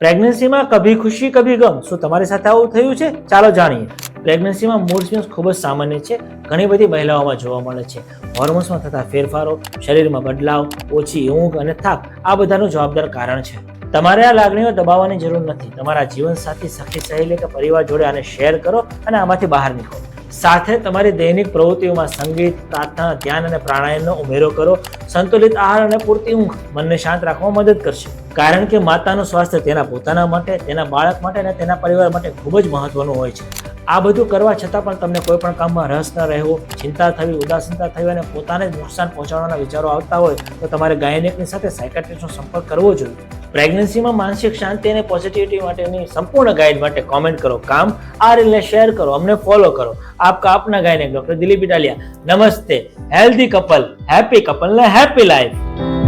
પ્રેગ્નન્સીમાં કભી ખુશી કભી ગમ, શું તમારી સાથે આવું થયું છે? ચાલો જાણીએ. પ્રેગ્નન્સીમાં મૂડ સ્વિંગ્સ ખૂબ જ સામાન્ય છે, ઘણી બધી મહિલાઓમાં જોવા મળે છે. હોર્મોન્સમાં થતા ફેરફારો, શરીરમાં બદલાવ, ઓછી ઊંઘ અને થાક આ બધાનું જવાબદાર કારણ છે. તમારે આ લાગણીઓ દબાવવાની જરૂર નથી. તમારા જીવનસાથી, સખી, સહેલી કે પરિવાર જોડે આને શેર કરો અને આમાંથી બહાર નીકળો. સાથે તમારી દૈનિક પ્રવૃત્તિઓમાં સંગીત, પ્રાર્થના, ધ્યાન અને પ્રાણાયામનો ઉમેરો કરો. સંતુલિત આહાર અને પૂરતી ઊંઘ મનને શાંત રાખવામાં મદદ કરશે. કારણ કે માતાનું સ્વાસ્થ્ય તેના પોતાના માટે, તેના બાળક માટે અને તેના પરિવાર માટે ખૂબ જ મહત્વનું હોય છે. આ બધું કરવા છતાં પણ તમને કોઈ પણ કામમાં રસ ન રહેવો, ચિંતા થવી, ઉદાસીનતા થવી અને પોતાને જ નુકસાન પહોંચાડવાના વિચારો આવતા હોય તો તમારે ગાયનેકની સાથે સાયકાટ્રિસ્ટનો સંપર્ક કરવો જોઈએ. પ્રેગ્નન્સીમાં માનસિક શાંતિ અને પોઝિટિવિટી માટેની સંપૂર્ણ ગાઈડ માટે કોમેન્ટ કરો, કામ આ રીલને શેર કરો, અમને ફોલો કરો. આપકા આપના ગાયનેક ડોક્ટર દિલીપ ઇટાલિયા. નમસ્તે. હેલ્ધી કપલ, હેપી કપલ ને હેપી લાઈફ.